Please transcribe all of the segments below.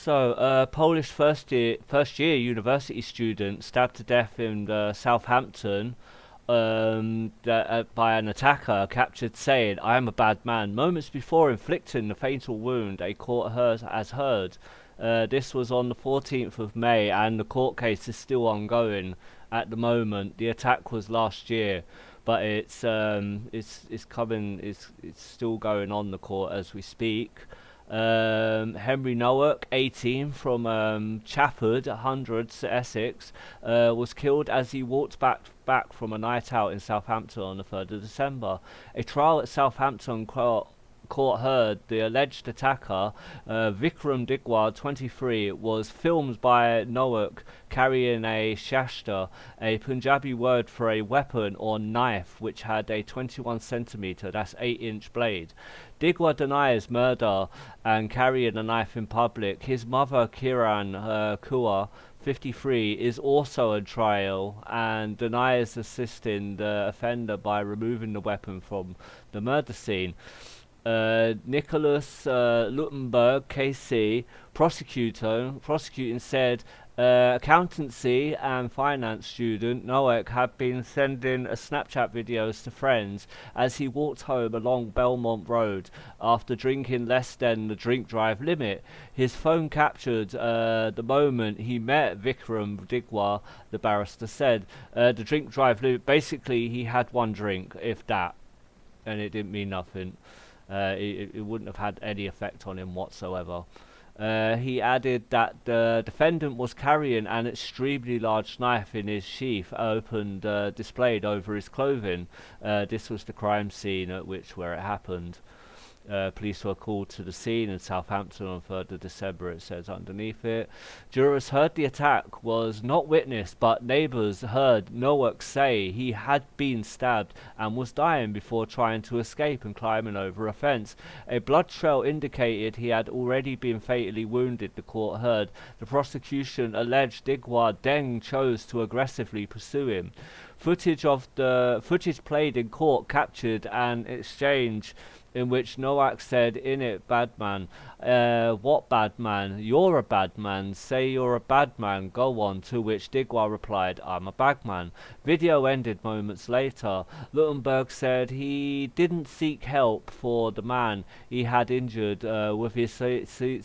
So, Polish first year university student stabbed to death in Southampton by an attacker, captured saying, "I am a bad man," moments before inflicting the fatal wound, a court has heard. This was on the 14th of May, and the court case is still ongoing at the moment. The attack was last year, but it's coming. It's still going on the court as we speak. Henry Nowak, 18, from Chafford, Hundreds, Essex, was killed as he walked back from a night out in Southampton on the 3rd of December. A trial at Southampton court heard the alleged attacker, Vikram Digwar, 23, was filmed by Nowak carrying a shastra, a Punjabi word for a weapon or knife, which had a 21 centimeter, that's 8-inch blade. Digwar denies murder and carrying a knife in public. His mother, Kiran Kaur, 53, is also on trial and denies assisting the offender by removing the weapon from the murder scene. Nicholas Luttenberg, KC, prosecuting said accountancy and finance student Nowak had been sending Snapchat videos to friends as he walked home along Belmont Road after drinking less than the drink drive limit. His phone captured the moment he met Vikram Digwar, the barrister said. The drink drive limit, basically he had one drink, if that, and it didn't mean nothing. It wouldn't have had any effect on him whatsoever. He added that the defendant was carrying an extremely large knife in his sheath, displayed over his clothing. This was the crime scene where it happened. Police were called to the scene in Southampton on 3rd of December, it says underneath it. Jurors heard the attack was not witnessed, but neighbours heard Nowak say he had been stabbed and was dying before trying to escape and climbing over a fence. A blood trail indicated he had already been fatally wounded, the court heard. The prosecution alleged Digwar then chose to aggressively pursue him. Footage played in court captured an exchange in which Nowak said in it, "Bad man, what bad man? You're a bad man. Say you're a bad man. Go on." To which Digwar replied, "I'm a bad man." Video ended moments later. Luttenberg said he didn't seek help for the man he had injured with his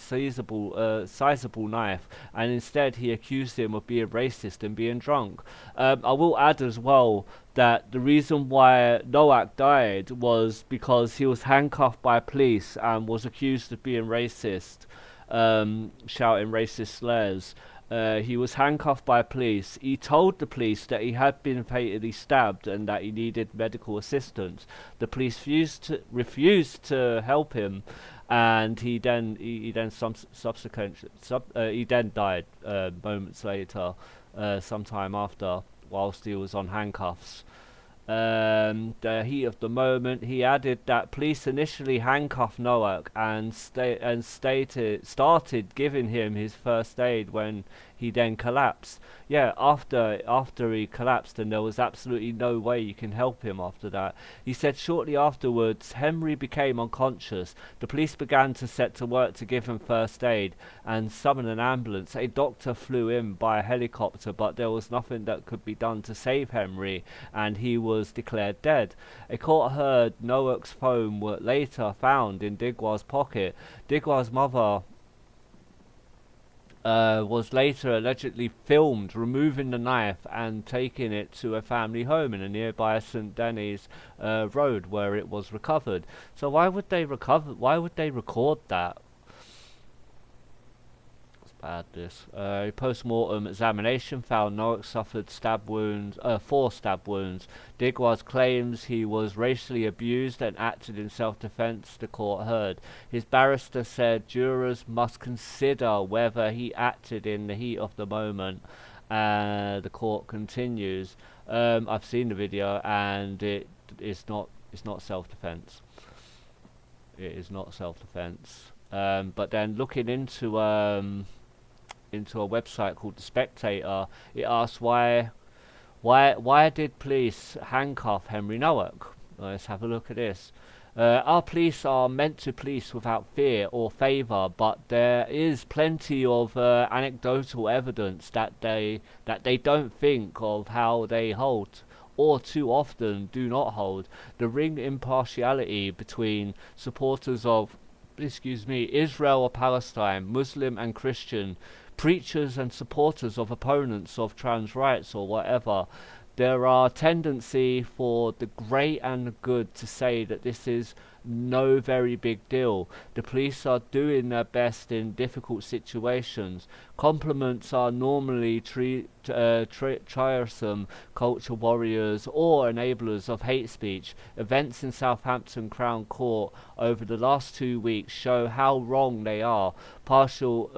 sizable knife, and instead he accused him of being racist and being drunk. I will add as well that the reason why Nowak died was because he was handcuffed by police and was accused of being racist, shouting racist slurs. He was handcuffed by police. He told the police that he had been fatally stabbed and that he needed medical assistance. The police refused to help him, and he then died moments later, sometime after, whilst he was on handcuffs. The heat of the moment, he added that police initially handcuffed Nowak and started giving him his first aid when he then collapsed. Yeah, after he collapsed, and there was absolutely no way you can help him after that. He said shortly afterwards, Henry became unconscious. The police began to set to work to give him first aid and summon an ambulance. A doctor flew in by a helicopter, but there was nothing that could be done to save Henry, and he was declared dead. A court heard Nowak's phone were later found in Digwar's pocket. Digwar's mother was later allegedly filmed removing the knife and taking it to a family home in a nearby St Denis road, where it was recovered. So why would they record that? It's bad. This a post-mortem examination found Nowak suffered 4 stab wounds. Digwar claims he was racially abused and acted in self-defense, the court heard. His barrister said jurors must consider whether he acted in the heat of the moment. The court continues. I've seen the video, and it's not self-defense. It is not self-defense. But then looking into a website called The Spectator, it asks why did police handcuff Henry Nowak? Let's have a look at this. Our police are meant to police without fear or favour, but there is plenty of anecdotal evidence that they don't think of how they hold, or too often do not hold, the ring impartiality between supporters of, Israel or Palestine, Muslim and Christian, preachers and supporters of opponents of trans rights or whatever. There are tendency for the great and the good to say that this is no very big deal. The police are doing their best in difficult situations. Compliments are normally tiresome culture warriors or enablers of hate speech. Events in Southampton Crown Court over the last 2 weeks show how wrong they are. Partial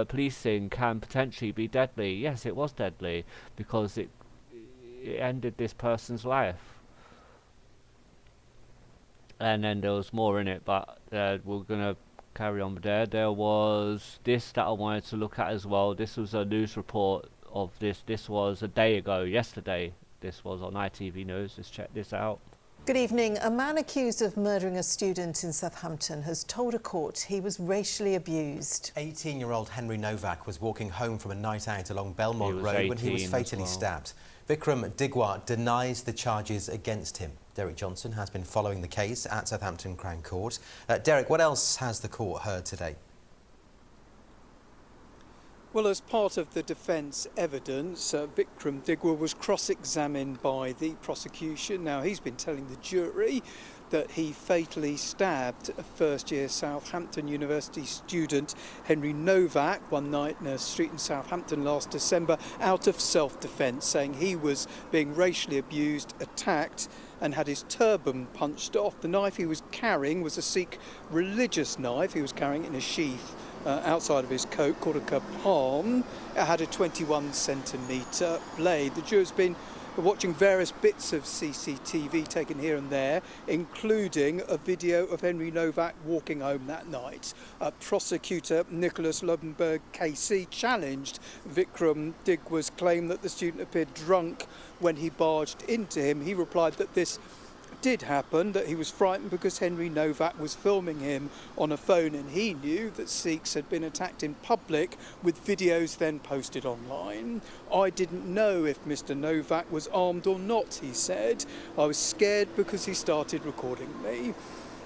policing can potentially be deadly. Yes, it was deadly because it ended this person's life. And then there was more in it, but we're gonna carry on with there. There was this that I wanted to look at as well. This was a news report of this. This was a day ago, yesterday. This was on ITV News. Let's check this out. Good evening. A man accused of murdering a student in Southampton has told a court he was racially abused. 18-year-old Henry Novak was walking home from a night out along Belmont Road when he was fatally stabbed. Vikram Digwa denies the charges against him. Derek Johnson has been following the case at Southampton Crown Court. Derek, what else has the court heard today? Well, as part of the defence evidence, Vikram Digwa was cross-examined by the prosecution. Now, he's been telling the jury that he fatally stabbed a first-year Southampton University student, Henry Novak, one night in a street in Southampton last December, out of self-defence, saying he was being racially abused, attacked, and had his turban punched off. The knife he was carrying was a Sikh religious knife. He was carrying it in a sheath outside of his coat called a kapam. It had a 21-centimetre blade. The jury's been watching various bits of CCTV taken here and there, including a video of Henry Novak walking home that night. Prosecutor Nicholas Lobenberg KC challenged Vikram Digwa's claim that the student appeared drunk when he barged into him. He replied that this did happen, that he was frightened because Henry Novak was filming him on a phone and he knew that Sikhs had been attacked in public, with videos then posted online. I didn't know if Mr. Novak was armed or not, he said. I was scared because he started recording me.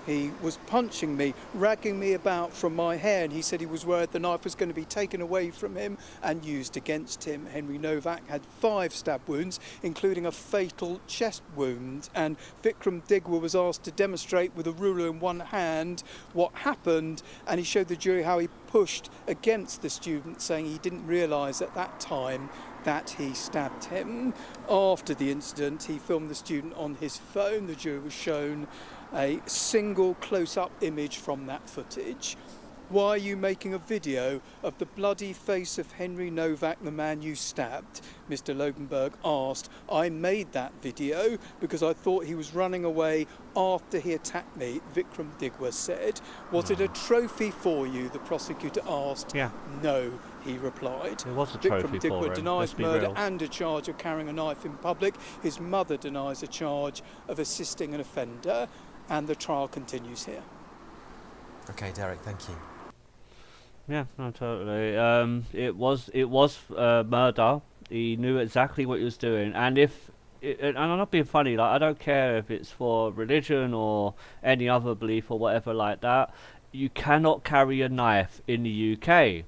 He was punching me, ragging me about from my hair, and he said he was worried the knife was going to be taken away from him and used against him. Henry Novak had 5 stab wounds, including a fatal chest wound, and Vikram Digwa was asked to demonstrate with a ruler in one hand what happened, and he showed the jury how he pushed against the student, saying he didn't realise at that time that he stabbed him. After the incident, he filmed the student on his phone. The jury was shown a single close-up image from that footage. Why are you making a video of the bloody face of Henry Novak, the man you stabbed? Mr. Lobenberg asked. I made that video because I thought he was running away after he attacked me, Vikram Digwa said. Was it a trophy for you? The prosecutor asked. Yeah. No, he replied. It was a trophy Vikram Digwa for him. denies murder and a charge of carrying a knife in public. His mother denies a charge of assisting an offender, and the trial continues here. OK, Derek, thank you. Yeah, no, totally. It was murder. He knew exactly what he was doing, and and I'm not being funny. Like, I don't care if it's for religion or any other belief or whatever like that. You cannot carry a knife in the UK.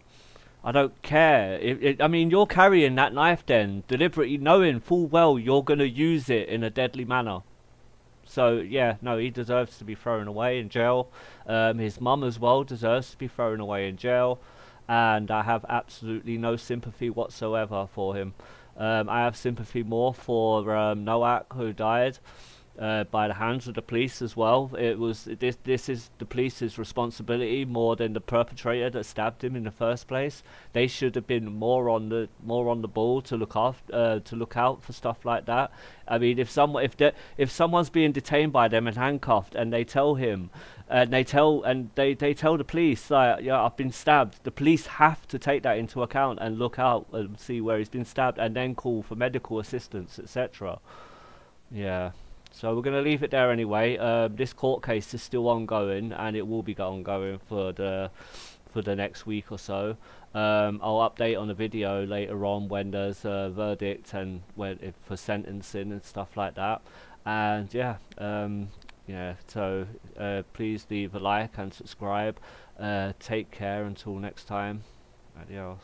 I don't care. I mean, you're carrying that knife then, deliberately knowing full well you're going to use it in a deadly manner. So, yeah, no, he deserves to be thrown away in jail. His mum as well deserves to be thrown away in jail. And I have absolutely no sympathy whatsoever for him. I have sympathy more for Noak, who died by the hands of the police as well. This is the police's responsibility more than the perpetrator that stabbed him in the first place. They should have been more on the ball to look out for stuff like that. I mean, if someone's being detained by them and handcuffed, and they tell him, they tell the police, like, yeah, I've been stabbed. The police have to take that into account and look out and see where he's been stabbed, and then call for medical assistance, etc. Yeah. So we're going to leave it there anyway. This court case is still ongoing, and it will be ongoing for the next week or so. I'll update on the video later on when there's a verdict and for sentencing and stuff like that. And yeah, so please leave a like and subscribe. Take care until next time. Adios.